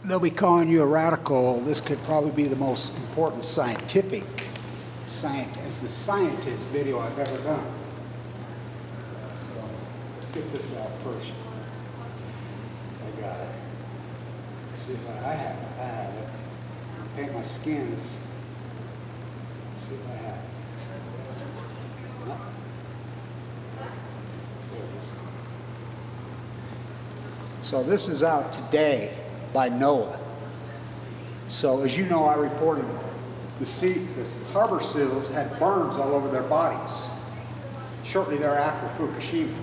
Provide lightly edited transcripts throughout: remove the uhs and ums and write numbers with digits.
They'll be calling you a radical. This could probably be the most important as the scientist video I've ever done. So let's get this out first. I got it. Let's see if I have it. I have it. Paint my skins. Let's see if I have it. No. There it is. So this is out today by NOAA. So as you know, I reported the harbor seals had burns all over their bodies shortly thereafter Fukushima.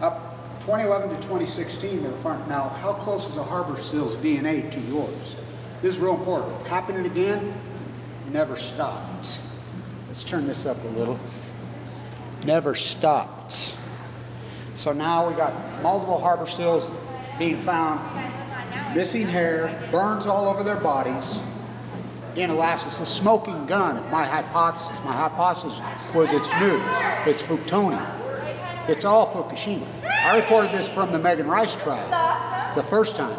Up 2011 to 2016, they were finding. Now, how close is a harbor seal's DNA to yours? This is real important. Happening again, never stopped. Let's turn this up a little. Never stopped. So now we got multiple harbor seals being found, missing hair, burns all over their bodies. In Alaska, it's a smoking gun. My hypothesis was it's new. It's plutonium. It's all Fukushima. I reported this from the Megan Rice trial the first time.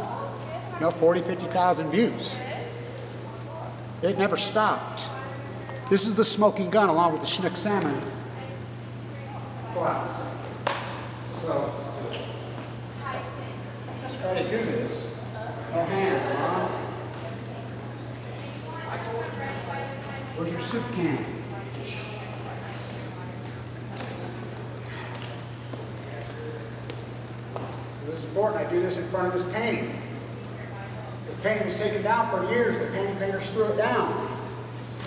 40, 50,000 views. It never stopped. This is the smoking gun along with the Chinook salmon class. So, let's try to do this. No hands, huh? Where's your soup can? So this is important. I do this in front of this painting. This painting was taken down for years. The painting painters threw it down.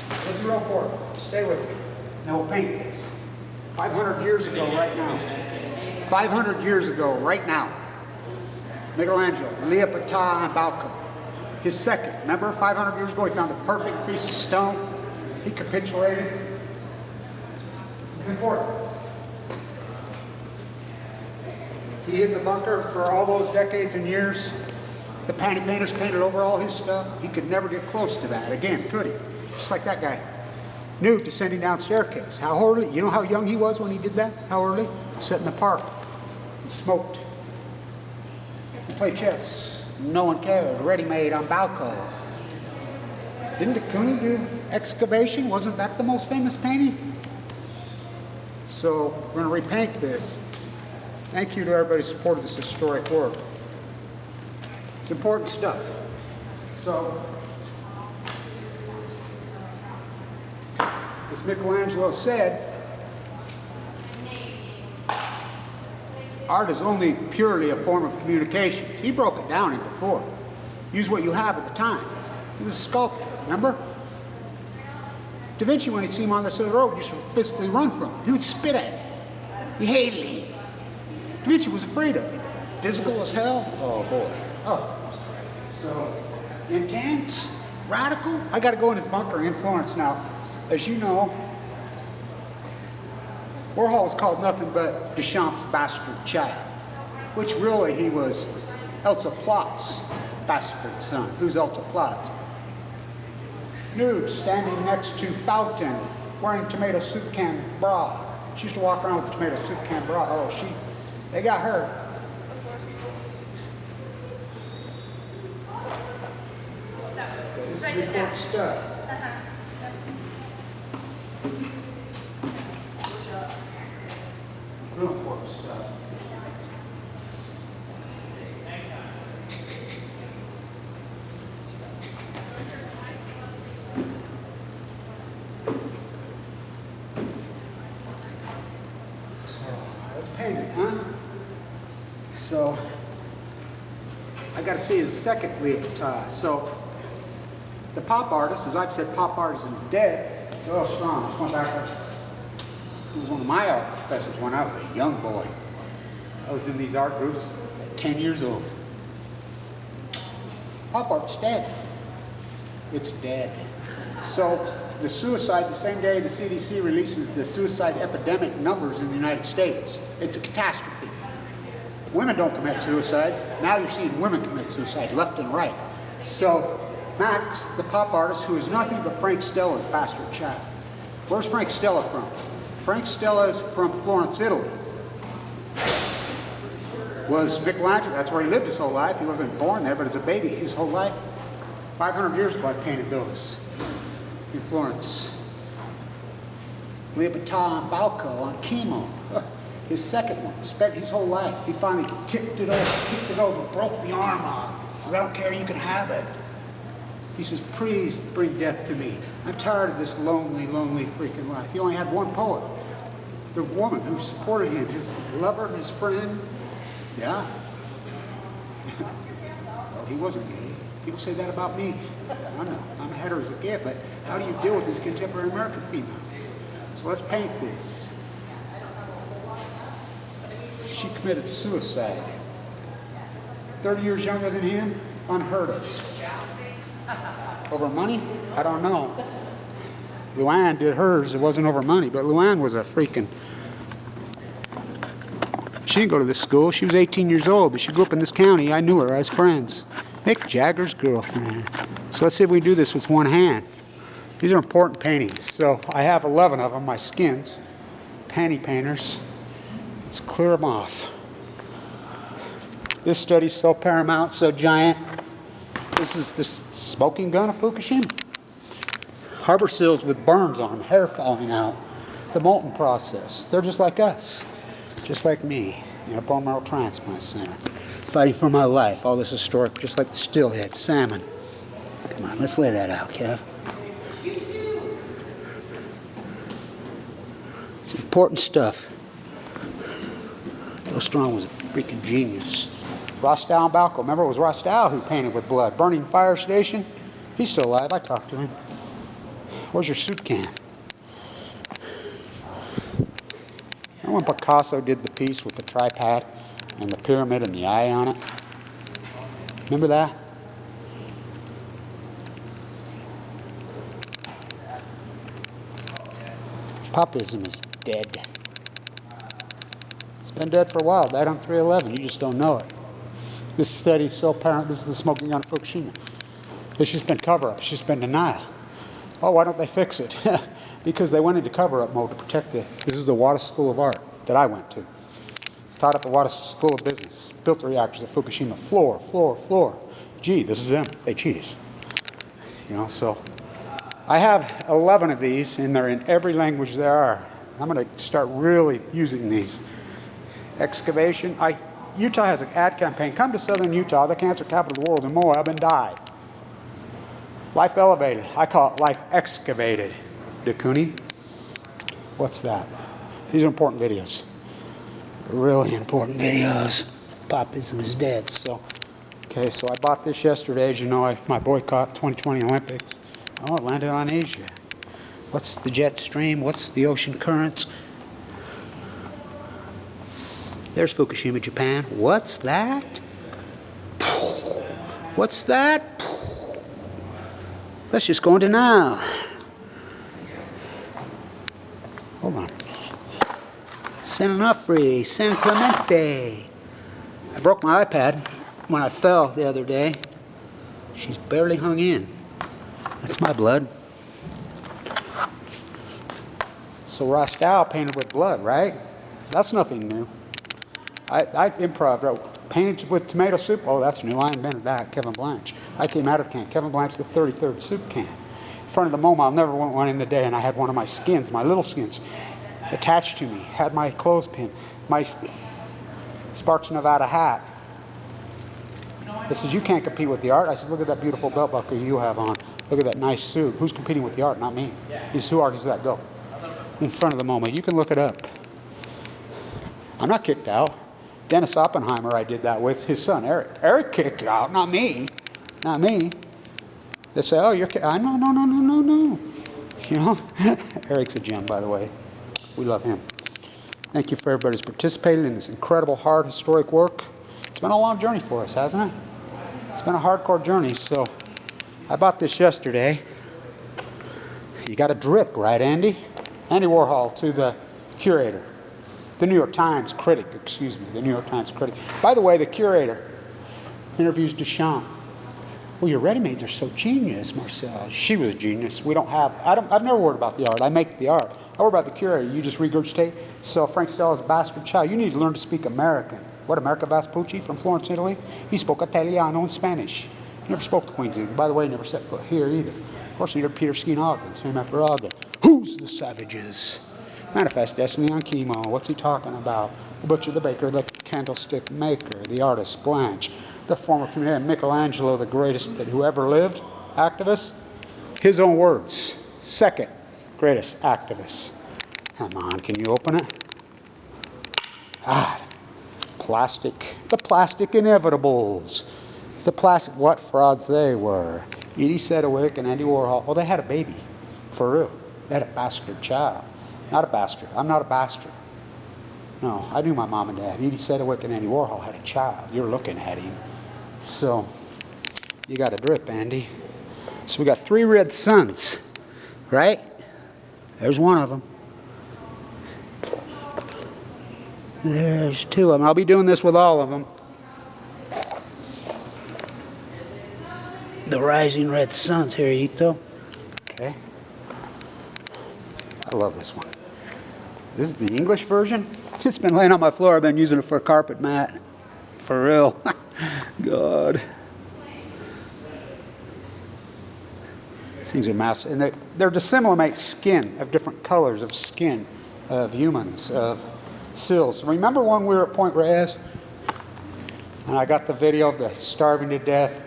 This is real important. Stay with me. Now we'll paint this. 500 years ago right now. 500 years ago right now. Michelangelo, Leopata and Balco. His second. Remember 500 years ago he found the perfect piece of stone. He capitulated. It's important. He hid in the bunker for all those decades and years. The painters painted over all his stuff. He could never get close to that again, could he? Just like that guy. Nude descending down staircase. How early? You know how young he was when he did that? How early? Sat in the park. He smoked. He played chess. No one cared. Ready-made on Balco. Didn't Okitkun do excavation? Wasn't that the most famous painting? So we're going to repaint this. Thank you to everybody who supported this historic work. It's important stuff. So, as Michelangelo said, art is only purely a form of communication. He broke it down into four. Use what you have at the time. He was a sculptor, remember? Da Vinci, when he'd see him on the side of the road, used to physically run from him. He would spit at him. He hated him. Da Vinci was afraid of him. Physical as hell? Oh, boy. Oh. So, intense, radical. I got to go in his bunker in Florence now. As you know, Warhol was called nothing but Duchamp's bastard child, which really he was Elsa Plath's bastard son. Who's Elsa Plath? Nude, standing next to Fountain, wearing tomato soup can bra. She used to walk around with a tomato soup can bra. Oh, they got her. This is important stuff. Real important stuff. Let's paint it, huh? So, I got to see his second Leopata. So, the pop artist, as I've said, pop art is dead. So strong. Just went back. He was one of my art professors when I was a young boy. I was in these art groups at 10 years old. Pop art's dead. It's dead. So the suicide, the same day the CDC releases the suicide epidemic numbers in the United States, it's a catastrophe. Women don't commit suicide. Now you're seeing women commit suicide left and right. So Max, the pop artist, who is nothing but Frank Stella's bastard child. Where's Frank Stella from? Frank Stella is from Florence, Italy. was Michelangelo. That's where he lived his whole life. He wasn't born there, but as a baby, his whole life. 500 years ago, I painted those in Florence. Leopoldine Balco on chemo. His second one. Spent his whole life. He finally kicked it over, broke the arm off. He says, I don't care, you can have it. He says, please bring death to me. I'm tired of this lonely, lonely freaking life. He only had one poet. The woman who supported him, his lover, his friend. Yeah. Well, he wasn't gay. People say that about me. I know. I'm a hetero as a kid, but how do you deal with these contemporary American females? So let's paint this. She committed suicide. 30 years younger than him, unheard of. Over money? I don't know. Luann did hers. It wasn't over money, but Luann was a freaking... She didn't go to this school. She was 18 years old, but she grew up in this county. I knew her as friends. Mick Jagger's girlfriend. So let's see if we can do this with one hand. These are important paintings. So I have 11 of them, my skins. Panty painters. Let's clear them off. This study's so paramount, so giant. This is the smoking gun of Fukushima. Harbor seals with burns on them, hair falling out. The molting process. They're just like us. Just like me. In a bone marrow transplant center. Fighting for my life. All this historic, just like the steelhead, salmon. Come on, let's lay that out, Kev. It's important stuff. Bill Strong was a freaking genius. Rostow and Balco. Remember, it was Rostow who painted with blood. Burning fire station. He's still alive. I talked to him. Where's your soup can? Remember when Picasso did the piece with the tripod and the pyramid and the eye on it? Remember that? POPISM is dead. It's been dead for a while. Died on 3/11. You just don't know it. This study is so apparent. This is the smoking gun of Fukushima. It's just been cover-up. It's just been denial. Oh, why don't they fix it? Because they went into cover-up mode to protect it. This is the Warhol'S School of Art that I went to. Taught at the Warhol'S School of Business. Built the reactors at Fukushima. Floor. Gee, this is them. They cheated. You know, so I have 11 of these, and they're in every language there are. I'm going to start really using these. Excavation. Utah has an ad campaign. Come to southern Utah, the cancer capital of the world, in Moab, and die. Life elevated. I call it life excavated. De Kooning. What's that? These are important videos. Really important videos. POPISM is dead. So, okay, so I bought this yesterday. As you know, my boycott 2020 Olympics. Oh, it landed on Asia. What's the jet stream? What's the ocean currents? There's Fukushima, Japan. What's that? What's that? Let's just go into now. Hold on. San Onofre, San Clemente. I broke my iPad when I fell the other day. She's barely hung in. That's my blood. So Rostow painted with blood, right? That's nothing new. I improv wrote, painted with tomato soup. Oh, that's new. I invented that. Kevin Blanch. I came out of the can. Kevin Blanch, the 33rd soup can. In front of the MoMA, I'll never want one in the day, and I had one of my skins, my little skins, attached to me. Had my clothespin, my Sparks Nevada hat. He says, you can't compete with the art. I said, look at that beautiful belt buckle you have on. Look at that nice suit. Who's competing with the art? Not me. He says, who argues that? Go. In front of the MoMA. You can look it up. I'm not kicked out. Dennis Oppenheimer I did that with, his son, Eric. Eric kicked out, not me. Not me. They say, oh, you're kicked out. No. You know? Eric's a gem, by the way. We love him. Thank you for everybody who's participated in this incredible, hard, historic work. It's been a long journey for us, hasn't it? It's been a hardcore journey. So I bought this yesterday. You got a drip, right, Andy? Andy Warhol to the curator. The New York Times critic, the New York Times critic. By the way, the curator interviews Duchamp. Well, your ready-mades are so genius, Marcel. She was a genius. I've never worried about the art. I make the art. I worry about the curator. You just regurgitate. So Frank Stella's bastard child. You need to learn to speak American. What, America Vespucci from Florence, Italy? He spoke Italiano and Spanish. He never spoke to Queens either. By the way, he never set foot here either. Of course, neither Peter Skeen Ogden, same after Ogden. Who's the savages? Manifest destiny on chemo. What's he talking about? The butcher, the baker, the candlestick maker, the artist, Blanche, the former comedian, Michelangelo, the greatest that who ever lived, activist. His own words. Second greatest activist. Come on, can you open it? God. Plastic. The plastic inevitables. The plastic, what frauds they were. Edie Sedgwick and Andy Warhol. Oh, they had a baby. For real. They had a bastard child. Not a bastard. I'm not a bastard. No, I knew my mom and dad. Edie Sedgwick and Andy Warhol had a child. You're looking at him. So, you got a drip, Andy. So we got 3 red suns, right? There's one of them. There's 2 of them. I'll be doing this with all of them. The rising red suns here, Ito. Okay. I love this one. This is the English version. It's been laying on my floor. I've been using it for a carpet mat. For real. God. These things are massive. And they're to simulate skin, of different colors of skin, of humans, of seals. Remember when we were at Point Reyes? And I got the video of the starving to death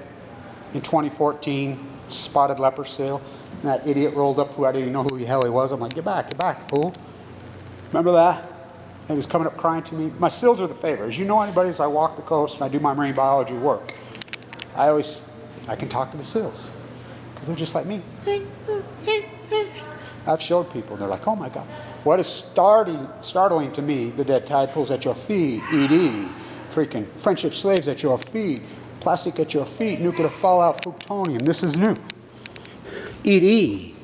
in 2014, spotted leopard seal. And that idiot rolled up who I didn't even know who the hell he was. I'm like, get back, fool. Remember that? He was coming up crying to me. My seals are the favorite. As you know, anybody, as I walk the coast and I do my marine biology work, I can talk to the seals. Because they're just like me. I've showed people, they're like, oh my God. What is startling to me, the dead tide pools at your feet, EDIE, freaking friendship slaves at your feet, plastic at your feet, nuclear fallout, plutonium. This is new. EDIE,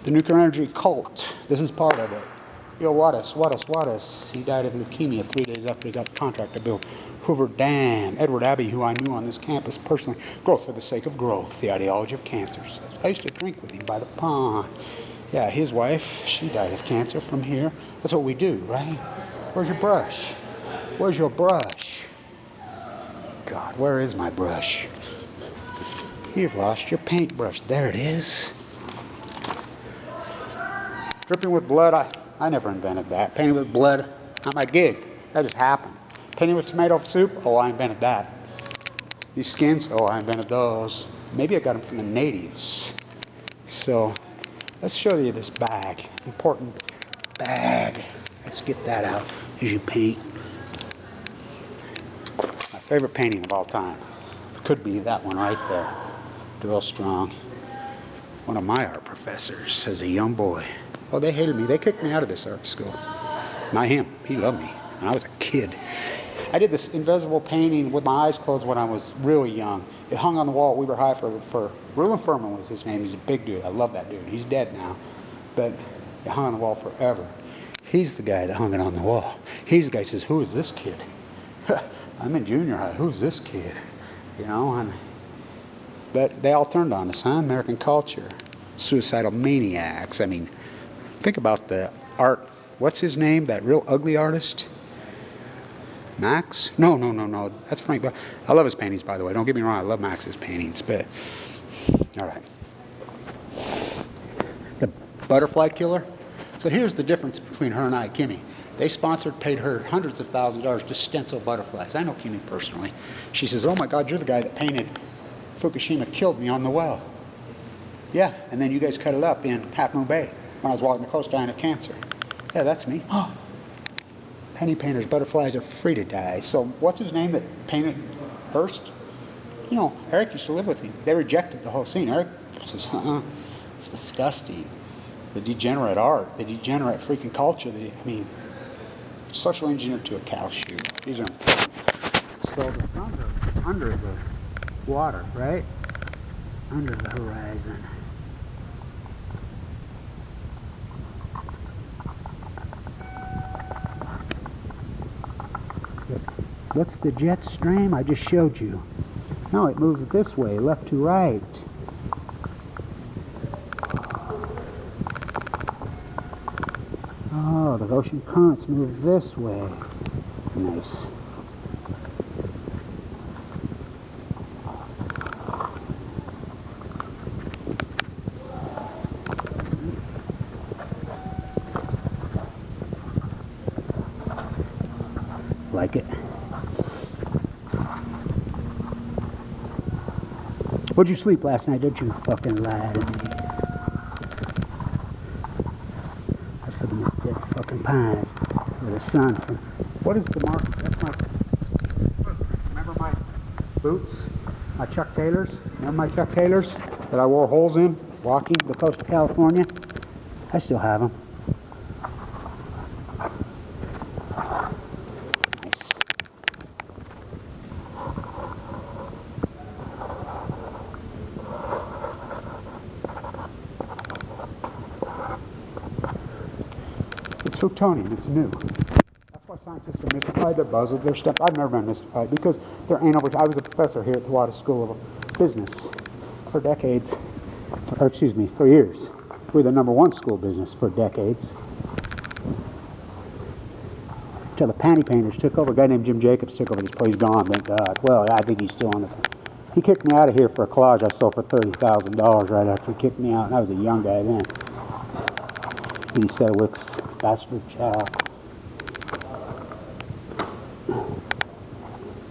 the nuclear energy cult. This is part of it. Yo, Wattis. He died of leukemia 3 days after he got the contract to build Hoover Dam. Edward Abbey, who I knew on this campus personally. Growth for the sake of growth, the ideology of cancer. I used to drink with him by the pond. Yeah, his wife, she died of cancer from here. That's what we do, right? Where's your brush? Where's your brush? God, where is my brush? You've lost your paintbrush. There it is. Dripping with blood, I never invented that. Painting with blood, not my gig. That just happened. Painting with tomato soup, oh, I invented that. These skins, oh, I invented those. Maybe I got them from the natives. So, let's show you this bag. Important bag. Let's get that out as you paint. My favorite painting of all time. Could be that one right there. Real strong. One of my art professors as a young boy. Oh, they hated me. They kicked me out of this art school. Not him. He loved me. When I was a kid. I did this invisible painting with my eyes closed when I was really young. It hung on the wall. We were high for Reuben Furman was his name. He's a big dude. I love that dude. He's dead now. But it hung on the wall forever. He's the guy that hung it on the wall. He's the guy who says, who is this kid? I'm in junior high. Who's this kid? You know, but they all turned on us, huh? American culture. Suicidal maniacs. I mean, think about the art. What's his name? That real ugly artist? Max? No. That's Frank. I love his paintings, by the way. Don't get me wrong. I love Max's paintings, but all right. The butterfly killer. So here's the difference between her and I, Kimmy. They paid her hundreds of thousands of dollars to stencil butterflies. I know Kimmy personally. She says, oh my God, you're the guy that painted Fukushima killed me on the well. Yeah, and then you guys cut it up in Half Moon Bay when I was walking the coast dying of cancer. Yeah, that's me. Penny painters, butterflies are free to die. So what's his name that painted Hearst? You know, Eric used to live with him. They rejected the whole scene. Eric says, it's disgusting. The degenerate art, the degenerate freaking culture. I mean, social engineered to a cow shoe. These are important. So the suns are under the water, right? Under the horizon. What's the jet stream? I just showed you. No, it moves this way, left to right. Oh, the ocean currents move this way. Nice. like it. Where'd you sleep last night? Don't you fucking lie to me. I slept in the dead fucking pines with the sun. What is the mark? That's my... Remember my boots? My Chuck Taylors? Remember my Chuck Taylors that I wore holes in walking the coast of California? I still have them. Nice. It's plutonium, it's new. That's why scientists are mystified, they're buzzed, they're stuff. I've never been mystified because there ain't over. I was a professor here at the Warhol'S School of Business for decades, or excuse me, for years. We're the #1 school of business for decades. Until the panty painters took over. A guy named Jim Jacobs took over this place. He's gone, thank God. Well, I think he's still on the... He kicked me out of here for a collage I sold for $30,000 right after he kicked me out. And I was a young guy then. He said, "Wicks, bastard child."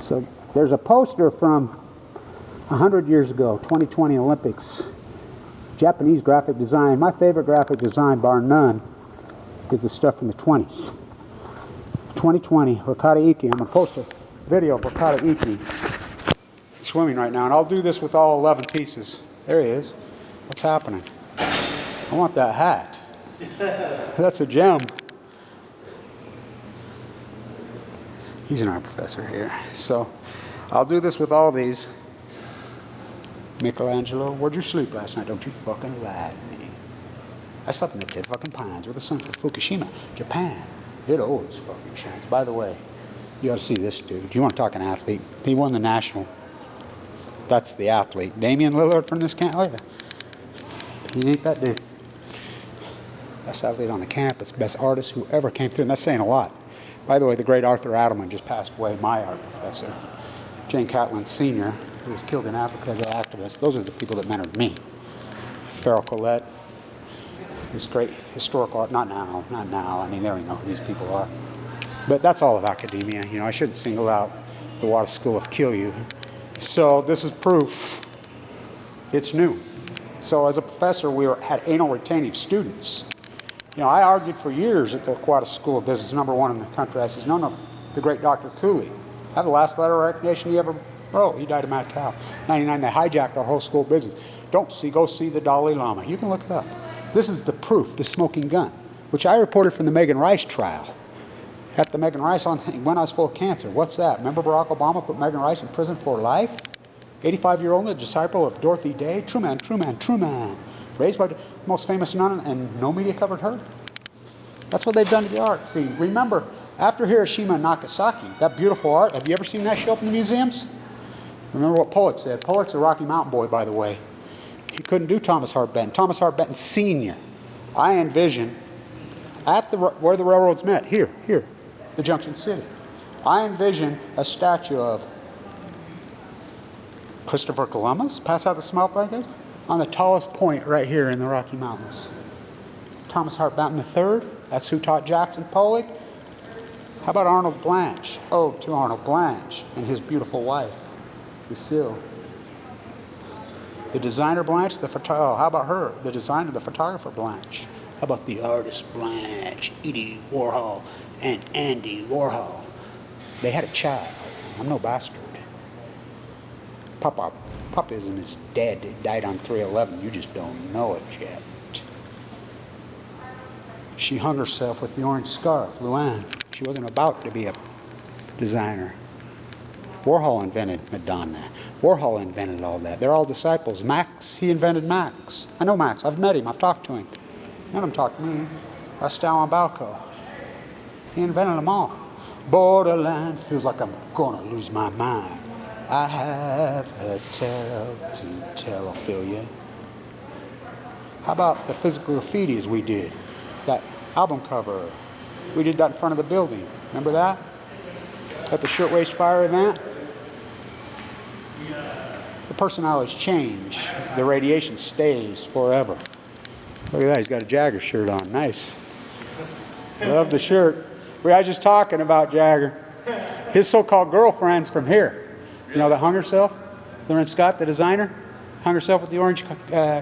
So there's a poster from 100 years ago, 2020 Olympics. Japanese graphic design. My favorite graphic design, bar none, is the stuff from the 20s. 2020, Ricotta Iki. I'm going to post a video of Ricotta Iki swimming right now. And I'll do this with all 11 pieces. There he is. What's happening? I want that hat. That's a gem. He's an art professor here. So I'll do this with all these. Michelangelo, where'd you sleep last night? Don't you fucking lie to me. I slept in the dead fucking pines where the sun from Fukushima, Japan. It always fucking shines. By the way, you ought to see this dude. You want to talk an athlete? He won the national. That's the athlete. Damian Lillard from this camp. Oh yeah. He ain't that dude. Best athlete on the campus, best artist who ever came through. And that's saying a lot. By the way, the great Arthur Adelman just passed away, my art professor. Jane Catlin Sr., who was killed in Africa as an activist. Those are the people that mentored me. Farrell Colette, this great historical art, not now. I mean, they don't even know who these people are. But that's all of academia. You know, I shouldn't single out the Warhol'S School of Kill You. So this is proof. It's new. So as a professor, we had anal retentive students. You know, I argued for years at the Warhol'S School of Business, #1 in the country. I says, no, the great Dr. Cooley. I have the last letter of recognition he ever wrote. He died of mad cow. 99, they hijacked our whole school of business. Go see the Dalai Lama. You can look it up. This is the proof, the smoking gun, which I reported from the Megan Rice trial. At the Megan Rice on when I was full of cancer. What's that? Remember Barack Obama put Megan Rice in prison for life? 85-year-old, the disciple of Dorothy Day. True man. Raised by the most famous nun, and no media covered her. That's what they've done to the art. See, remember, after Hiroshima and Nagasaki, that beautiful art, have you ever seen that show up in the museums? Remember what Pollock said. Pollock's a Rocky Mountain boy, by the way. He couldn't do Thomas Hart Benton. Thomas Hart Benton Sr. I envision, at where the railroads met, here, the Junction City, I envision a statue of Christopher Columbus, pass out the smell blanket, on the tallest point right here in the Rocky Mountains. Thomas Hart Benton III, that's who taught Jackson Pollock. How about Arnold Blanch? Oh, to Arnold Blanch and his beautiful wife, Lucille. The designer Blanche, how about her? The designer, the photographer Blanche. How about the artist Blanche, Edie Warhol, and Andy Warhol? They had a child. I'm no bastard. POPISM is dead. It died on 3/11. You just don't know it yet. She hung herself with the orange scarf, Luann. She wasn't about to be a designer. Warhol invented Madonna. Warhol invented all that. They're all disciples. Max, he invented Max. I know Max. I've met him. I've talked to him. None of them talked to me. Rastal Balco. He invented them all. Borderline feels like I'm gonna lose my mind. I have a tale to tell, Ophelia. How about the physical graffitis we did? That album cover. We did that in front of the building. Remember that? At the Shirtwaist Fire event? The personalities change. The radiation stays forever. Look at that. He's got a Jagger shirt on. Nice. Love the shirt. We were just talking about Jagger. His so-called girlfriend's from here. You know, that hung herself? Lauren Scott, the designer, hung herself with the orange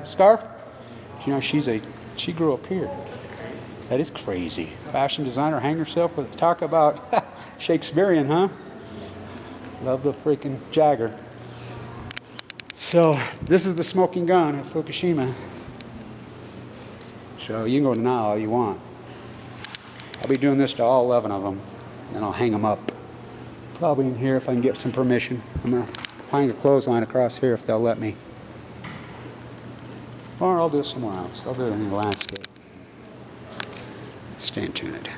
scarf. You know, she grew up here. That's crazy. That is crazy. Fashion designer hang herself with, talk about Shakespearean, huh? Love the freaking Jagger. So this is the smoking gun at Fukushima. So you can go deny all you want. I'll be doing this to all 11 of them, and I'll hang them up. Probably in here if I can get some permission. I'm going to hang a clothesline across here if they'll let me. Or I'll do it somewhere else. I'll do it in the landscape. Stay tuned.